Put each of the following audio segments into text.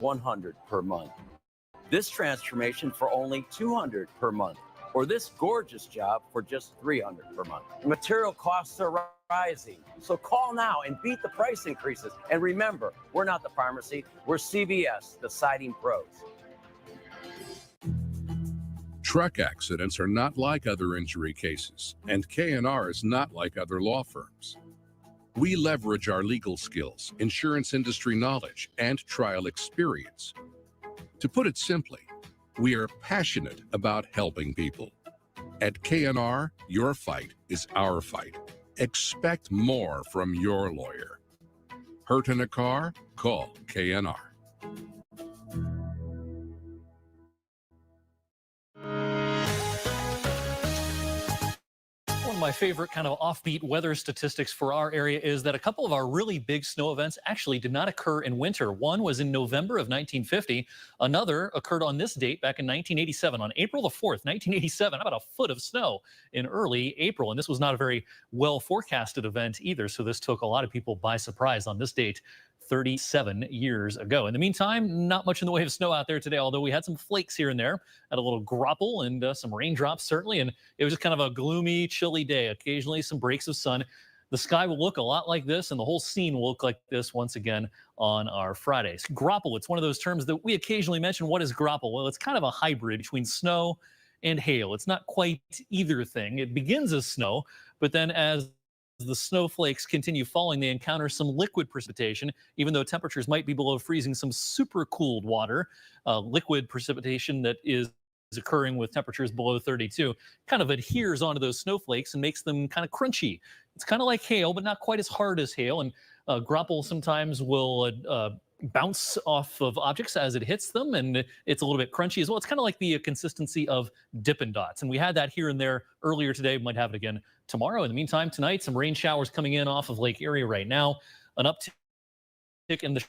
$100 per month. This transformation for only $200 per month, or this gorgeous job for just $300 per month. Material costs are rising, so call now and beat the price increases. And remember, we're not the pharmacy, we're CVS, the siding pros. Truck accidents are not like other injury cases, and K&R is not like other law firms. We leverage our legal skills, insurance industry knowledge, and trial experience. To put it simply, we are passionate about helping people. At K&R, your fight is our fight. Expect more from your lawyer. Hurt in a car? Call K&R. One of my favorite kind of offbeat weather statistics for our area is that a couple of our really big snow events actually did not occur in winter. One was in November of 1950. Another occurred on this date back in 1987, on April the 4th, 1987, about a foot of snow in early April. And this was not a very well forecasted event either. So this took a lot of people by surprise on this date 37 years ago. In the meantime, not much in the way of snow out there today, although we had some flakes here and there, had a little grapple and some raindrops certainly, and it was just kind of a gloomy, chilly day. Occasionally some breaks of sun. The sky will look a lot like this, and the whole scene will look like this once again on our Fridays. Grapple, it's one of those terms that we occasionally mention. What is grapple? Well, it's kind of a hybrid between snow and hail. It's not quite either thing. It begins as snow, but then as the snowflakes continue falling, they encounter some liquid precipitation. Even though temperatures might be below freezing, some super cooled water, liquid precipitation that is occurring with temperatures below 32, kind of adheres onto those snowflakes and makes them kind of crunchy. It's kind of like hail, but not quite as hard as hail. And grapple sometimes will bounce off of objects as it hits them, and it's a little bit crunchy as well. It's kind of like the consistency of Dippin' Dots, and we had that here and there earlier today. We might have it again tomorrow. In the meantime, tonight, some rain showers coming in off of Lake Erie right now, an uptick in the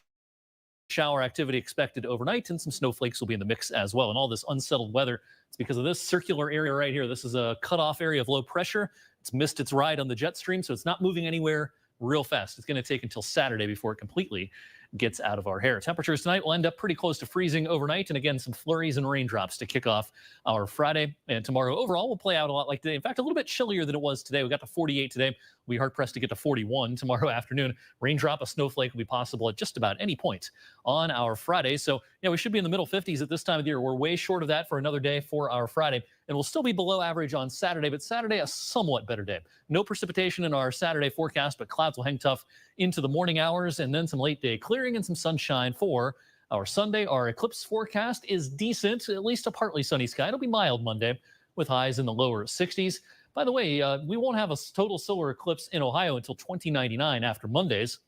shower activity expected overnight, and some snowflakes will be in the mix as well. And all this unsettled weather, it's because of this circular area right here. This is a cutoff area of low pressure. It's missed its ride on the jet stream, so it's not moving anywhere real fast. It's going to take until Saturday before it completely gets out of our hair. Temperatures tonight will end up pretty close to freezing overnight, and again, some flurries and raindrops to kick off our Friday. And tomorrow overall will play out a lot like today. In fact, a little bit chillier than it was today. We got to 48 today. We hard pressed to get to 41 tomorrow afternoon. Raindrop, a snowflake will be possible at just about any point on our Friday. So yeah, we should be in the middle 50s at this time of the year. We're way short of that for another day for our Friday, and we'll still be below average on Saturday, but Saturday a somewhat better day. No precipitation in our Saturday forecast, but clouds will hang tough into the morning hours, and then some late day clearing and some sunshine for our Sunday. Our eclipse forecast is decent, at least a partly sunny sky. It'll be mild Monday with highs in the lower 60s. By the way, we won't have a total solar eclipse in Ohio until 2099 after Mondays.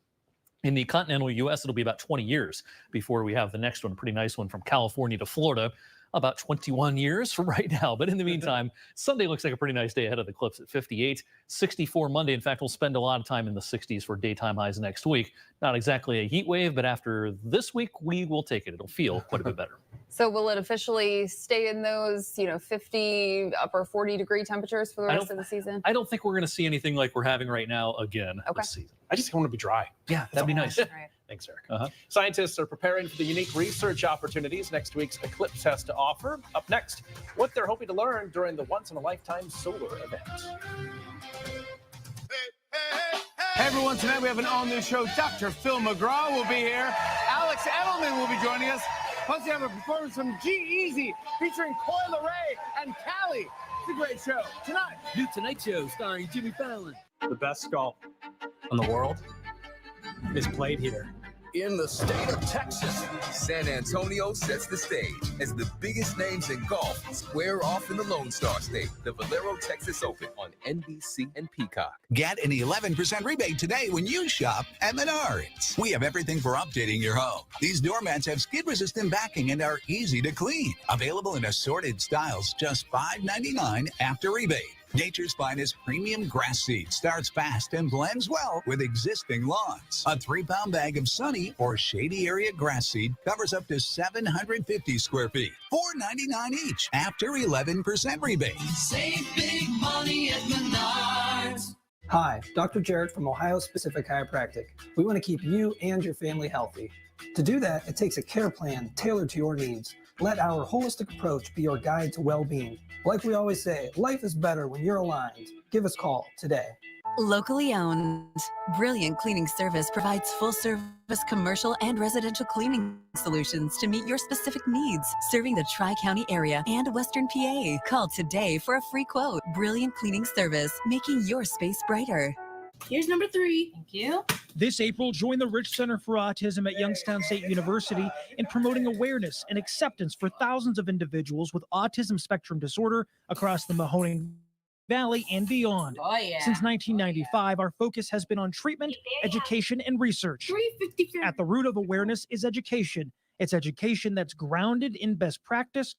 In the continental U.S., it'll be about 20 years before we have the next one. Pretty nice one from California to Florida. About 21 years from right now. But in the meantime, Sunday looks like a pretty nice day ahead of the eclipse at 58, 64 Monday. In fact, we'll spend a lot of time in the 60s for daytime highs next week. Not exactly a heat wave, but after this week, we will take it. It'll feel quite a bit better. So will it officially stay in those, 50, upper 40-degree temperatures for the rest of the season? I don't think we're going to see anything like we're having right now again this season. I just want to be dry. Yeah, that'd be nice. Right. Thanks, Eric. Scientists are preparing for the unique research opportunities next week's eclipse has to offer. Up next, what they're hoping to learn during the once-in-a-lifetime solar event. Hey everyone, tonight we have an all-new show. Dr. Phil McGraw will be here. Alex Edelman will be joining us. Plus, we have a performance from G-Eazy featuring Coil Ray and Callie. It's a great show. Tonight. New Tonight Show starring Jimmy Fallon. The best golf in the world is played here. In the state of Texas, San Antonio sets the stage as the biggest names in golf square off in the Lone Star State, the Valero Texas Open on NBC and Peacock. Get an 11% rebate today when you shop at Menards. We have everything for updating your home. These doormats have skid-resistant backing and are easy to clean. Available in assorted styles, just $5.99 after rebate. Nature's finest premium grass seed starts fast and blends well with existing lawns. A 3-pound bag of sunny or shady area grass seed covers up to 750 square feet. $4.99 each after 11% rebate. Save big money at Menards. Hi, Dr. Jarrett from Ohio Specific Chiropractic. We want to keep you and your family healthy. To do that, it takes a care plan tailored to your needs. Let our holistic approach be your guide to well-being. Like we always say, life is better when you're aligned. Give us a call today. Locally owned. Brilliant Cleaning Service provides full-service commercial and residential cleaning solutions to meet your specific needs, serving the Tri-County area and Western PA. Call today for a free quote. Brilliant Cleaning Service, making your space brighter. Here's number 3. Thank you. This April, join the Rich Center for Autism at Youngstown State University in promoting awareness and acceptance for thousands of individuals with autism spectrum disorder across the Mahoning Valley and beyond. Oh, yeah. Since 1995, our focus has been on treatment, education, and research. At the root of awareness is education. It's education that's grounded in best practice,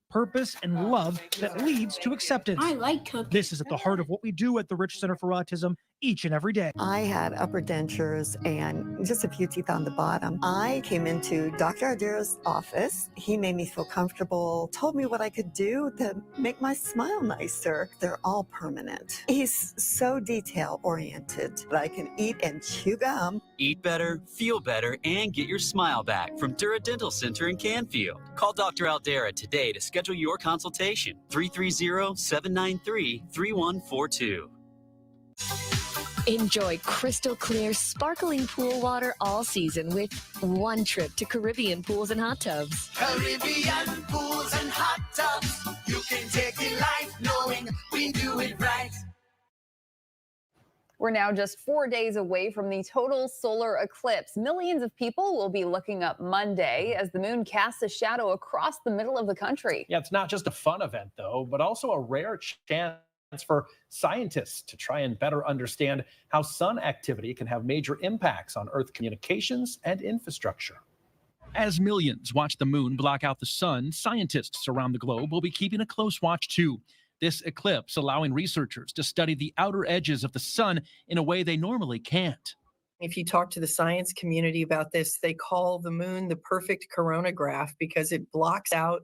purpose, and love that leads to acceptance. I like cookies. This is at the heart of what we do at the Rich Center for Autism each and every day. I had upper dentures and just a few teeth on the bottom. I came into Dr. Ardera's office. He made me feel comfortable, told me what I could do to make my smile nicer. They're all permanent. He's so detail-oriented that I can eat and chew gum. Eat better, feel better, and get your smile back from Dura Dental Center in Canfield. Call Dr. Aldera today to schedule your consultation. 330-793-3142. Enjoy crystal clear, sparkling pool water all season with one trip to Caribbean pools and hot tubs. Caribbean pools and hot tubs. You can take delight knowing we do it right. We're now just 4 days away from the total solar eclipse. Millions of people will be looking up Monday as the moon casts a shadow across the middle of the country. Yeah, it's not just a fun event, though, but also a rare chance for scientists to try and better understand how sun activity can have major impacts on Earth communications and infrastructure. As millions watch the moon block out the sun, scientists around the globe will be keeping a close watch too. This eclipse allowing researchers to study the outer edges of the sun in a way they normally can't. If you talk to the science community about this, they call the moon the perfect coronagraph because it blocks out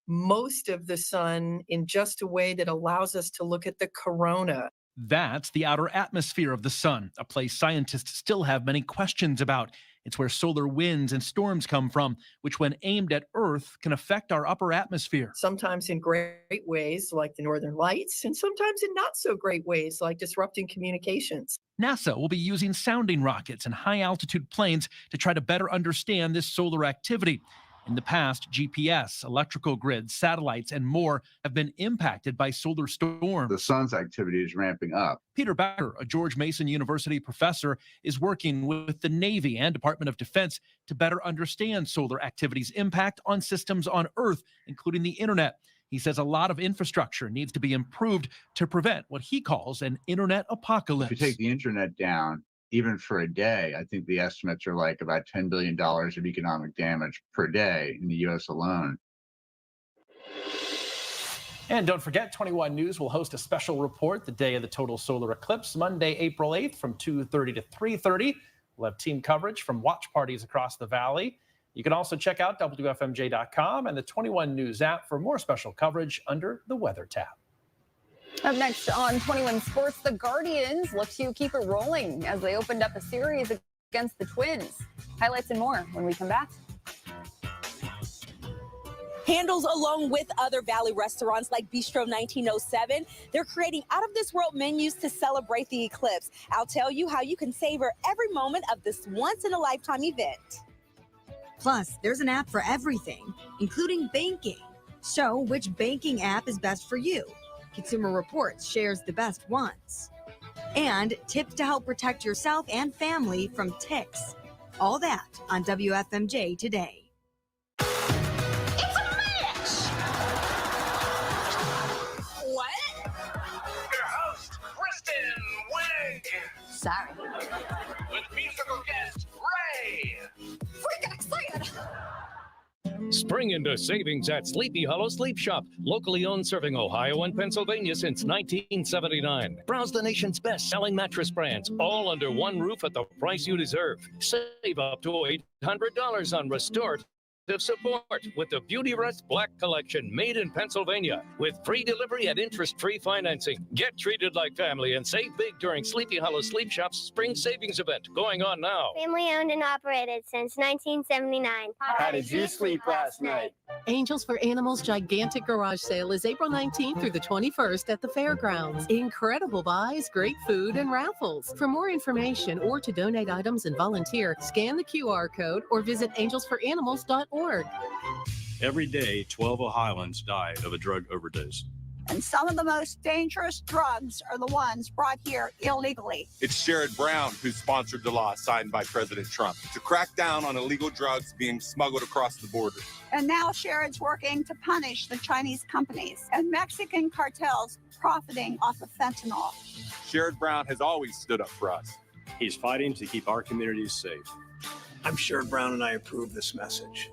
most of the sun in just a way that allows us to look at the corona. That's the outer atmosphere of the sun, a place scientists still have many questions about. It's where solar winds and storms come from, which when aimed at Earth can affect our upper atmosphere. Sometimes in great ways, like the northern lights, and sometimes in not so great ways, like disrupting communications. NASA will be using sounding rockets and high-altitude planes to try to better understand this solar activity. In the past, GPS, electrical grids, satellites, and more have been impacted by solar storms. The sun's activity is ramping up. Peter Becker, a George Mason University professor, is working with the Navy and Department of Defense to better understand solar activity's impact on systems on Earth, including the internet. He says a lot of infrastructure needs to be improved to prevent what he calls an internet apocalypse. If you take the internet down, even for a day, I think the estimates are like about $10 billion of economic damage per day in the U.S. alone. And don't forget, 21 News will host a special report the day of the total solar eclipse, Monday, April 8th from 2:30 to 3:30. We'll have team coverage from watch parties across the valley. You can also check out WFMJ.com and the 21 News app for more special coverage under the Weather tab. Up next on 21 Sports, the Guardians look to keep it rolling as they opened up a series against the Twins. Highlights and more when we come back. Handles along with other Valley restaurants like Bistro 1907. They're creating out-of-this-world menus to celebrate the eclipse. I'll tell you how you can savor every moment of this once-in-a-lifetime event. Plus, there's an app for everything, including banking. So, which banking app is best for you? Consumer Reports shares the best ones. And tips to help protect yourself and family from ticks. All that on WFMJ today. It's a match! What? Your host, Kristen Wiig. Sorry. With musical guest, Ray. Freaking excited! Spring into savings at Sleepy Hollow Sleep Shop, locally owned, serving Ohio and Pennsylvania since 1979. Browse the nation's best-selling mattress brands, all under one roof at the price you deserve. Save up to $800 on Restored support with the Beauty Rest Black Collection made in Pennsylvania with free delivery and interest-free financing. Get treated like family and save big during Sleepy Hollow Sleep Shop's spring savings event going on now. Family owned and operated since 1979. How did you sleep last night? Angels for Animals gigantic garage sale is April 19th through the 21st at the fairgrounds. Incredible buys, great food, and raffles. For more information or to donate items and volunteer, scan the QR code or visit angelsforanimals.org. Every day, 12 Ohioans die of a drug overdose. And some of the most dangerous drugs are the ones brought here illegally. It's Sherrod Brown who sponsored the law signed by President Trump to crack down on illegal drugs being smuggled across the border. And now Sherrod's working to punish the Chinese companies and Mexican cartels profiting off of fentanyl. Sherrod Brown has always stood up for us. He's fighting to keep our communities safe. I'm Sherrod Brown and I approve this message.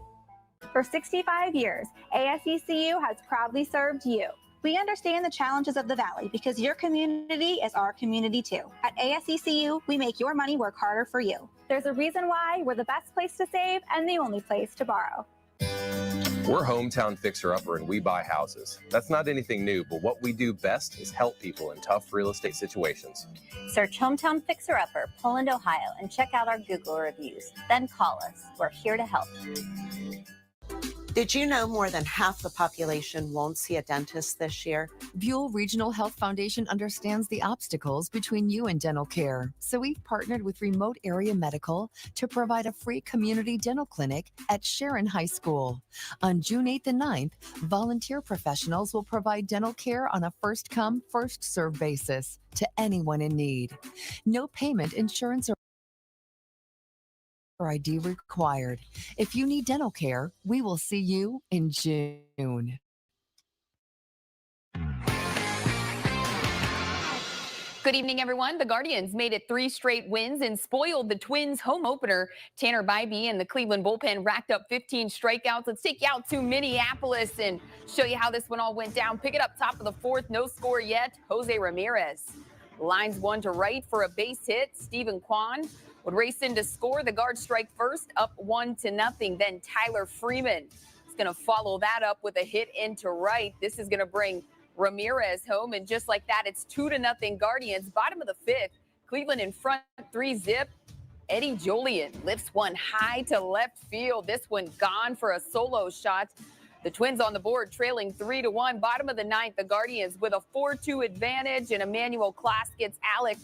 For 65 years, ASECU has proudly served you. We understand the challenges of the Valley because your community is our community too. At ASECU, we make your money work harder for you. There's a reason why we're the best place to save and the only place to borrow. We're Hometown Fixer Upper and we buy houses. That's not anything new, but what we do best is help people in tough real estate situations. Search Hometown Fixer Upper, Poland, Ohio, and check out our Google reviews. Then call us. We're here to help. Did you know more than half the population won't see a dentist this year? Buell Regional Health Foundation understands the obstacles between you and dental care. So we've partnered with Remote Area Medical to provide a free community dental clinic at Sharon High School. On June 8th and 9th, volunteer professionals will provide dental care on a first-come, first-served basis to anyone in need. No payment, insurance, or ID required. If you need dental care, we will see you in June. Good evening, everyone. The Guardians made it 3 straight wins and spoiled the Twins' home opener. Tanner Bybee and the Cleveland bullpen racked up 15 strikeouts. Let's take you out to Minneapolis and show you how this one all went down. Pick it up top of the 4th. No score yet. Jose Ramirez lines one to right for a base hit. Stephen Kwan would race in to score. The Guards strike first, up 1-0. Then Tyler Freeman is going to follow that up with a hit into right. This is going to bring Ramirez home, and just like that, it's 2-0 Guardians. Bottom of the 5th, Cleveland in front, 3-zip. Eddie Jolian lifts one high to left field. This one gone for a solo shot. The Twins on the board, trailing 3-1. Bottom of the 9th, the Guardians with a 4-2 advantage, and Emmanuel Class gets Alex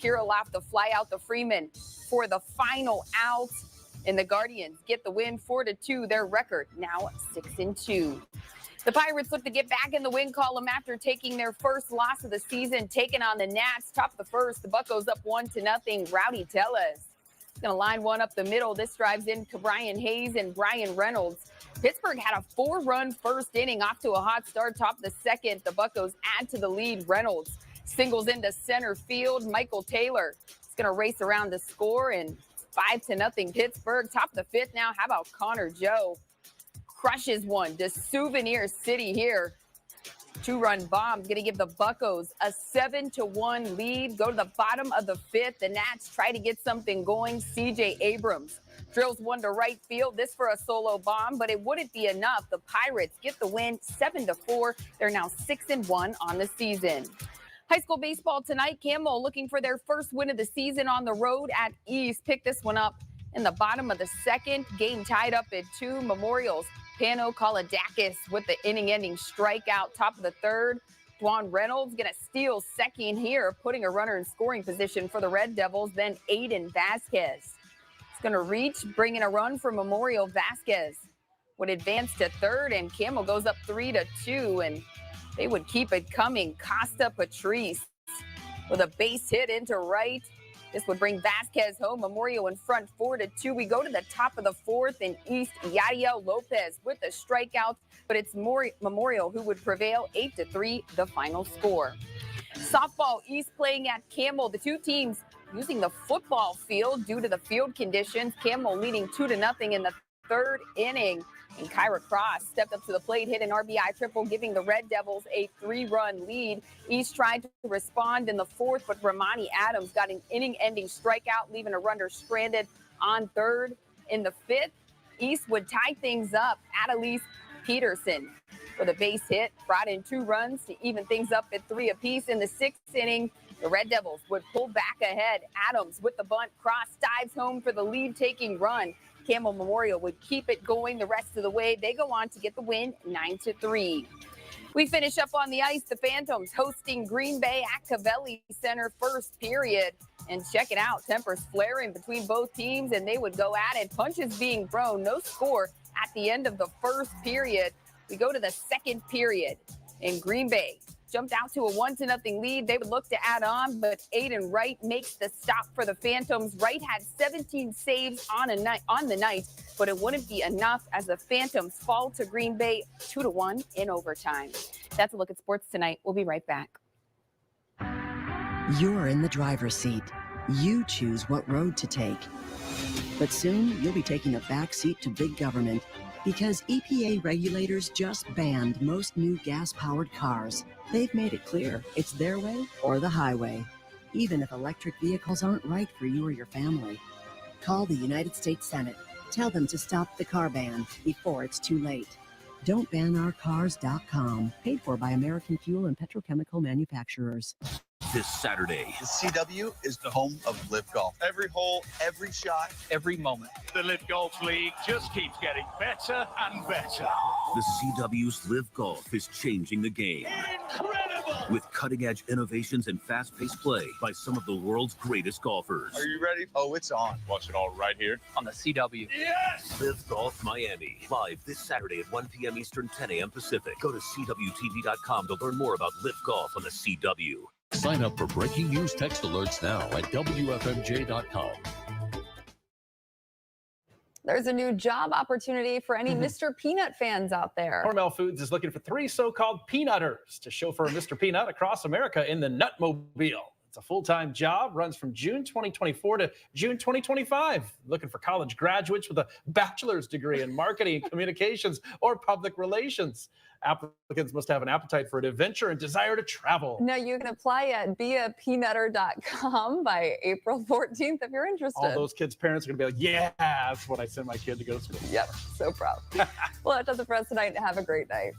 Kirilloff to fly out to Freeman for the final out. And the Guardians get the win 4-2. Their record now 6-2. The Pirates look to get back in the win column after taking their first loss of the season, taking on the Nats. Top of the 1st, the Buccos up 1-0. Rowdy Tellez is going to line one up the middle. This drives in Brian Hayes and Brian Reynolds. Pittsburgh had a 4-run first inning, off to a hot start. Top of the 2nd, the Buccos add to the lead. Reynolds singles into center field. Michael Taylor is going to race around to score, and 5-0 Pittsburgh. Top of the 5th now. How about Connor Joe? Crushes one to Souvenir City here. 2-run bomb going to give the Buccos a 7-1 lead. Go to the bottom of the 5th. The Nats try to get something going. C.J. Abrams drills one to right field. This for a solo bomb, but it wouldn't be enough. The Pirates get the win 7-4. They're now 6-1 on the season. High school baseball tonight. Camel looking for their first win of the season on the road at East. Pick this one up in the bottom of the 2nd. Game tied up at 2. Memorials. Pano Kalidakis with the inning-ending strikeout. Top of the 3rd, Dwan Reynolds going to steal second here, putting a runner in scoring position for the Red Devils. Then Aiden Vasquez is going to reach, bring in a run for Memorial. Vasquez would advance to 3rd, and Camel goes up 3-2, and they would keep it coming. Costa Patrice with a base hit into right. This would bring Vasquez home. Memorial in front 4-2. We go to the top of the 4th, in East. Yadiel Lopez with a strikeout, but it's Memorial who would prevail 8-3, the final score. Softball East playing at Camel. The two teams using the football field due to the field conditions. Camel leading 2-0 in the 3rd inning. And Kyra Cross stepped up to the plate, hit an RBI triple, giving the Red Devils a 3-run lead. East tried to respond in the 4th, but Ramani Adams got an inning-ending strikeout, leaving a runner stranded on 3rd. In the 5th, East would tie things up. Adelise Peterson for the base hit brought in 2 runs to even things up at 3 apiece. In the 6th inning, the Red Devils would pull back ahead. Adams with the bunt cross dives home for the lead-taking run. Campbell Memorial would keep it going the rest of the way. They go on to get the win 9-3. We finish up on the ice. The Phantoms hosting Green Bay at Cavelli Center, first period. And check it out, tempers flaring between both teams, and they would go at it. Punches being thrown, no score at the end of the first period. We go to the second period, and Green Bay jumped out to a 1-0 lead. They would look to add on, but Aiden Wright makes the stop for the Phantoms. Wright had 17 saves on the night, but it wouldn't be enough as the Phantoms fall to Green Bay 2-1 in overtime. That's a look at sports tonight. We'll be right back. You're in the driver's seat. You choose what road to take. But soon you'll be taking a back seat to big government because EPA regulators just banned most new gas-powered cars. They've made it clear it's their way or the highway, even if electric vehicles aren't right for you or your family. Call the United States Senate. Tell them to stop the car ban before it's too late. Don'tBanOurCars.com. Paid for by American Fuel and Petrochemical Manufacturers. This Saturday, the CW is the home of Live Golf. Every hole, every shot, every moment. The Live Golf League just keeps getting better and better. The CW's Live Golf is changing the game. Incredible! With cutting-edge innovations and fast-paced play by some of the world's greatest golfers. Are you ready? Oh, it's on. Watch it all right here on the CW. Yes! Live Golf Miami. Live this Saturday at 1 p.m. Eastern, 10 a.m. Pacific. Go to CWTV.com to learn more about Live Golf on the CW. Sign up for breaking news text alerts now at WFMJ.com. There's a new job opportunity for any Mr. Peanut fans out there. Hormel Foods is looking for 3 so-called peanutters to chauffeur Mr. Peanut across America in the Nutmobile. It's a full-time job, runs from June 2024 to June 2025. Looking for college graduates with a bachelor's degree in marketing, communications, or public relations. Applicants must have an appetite for an adventure and desire to travel. Now, you can apply at beapeanutter.com by April 14th if you're interested. All those kids' parents are going to be like, yeah, that's what I sent my kid to go to school. Yep, so proud. Well, that does it for us tonight. Have a great night.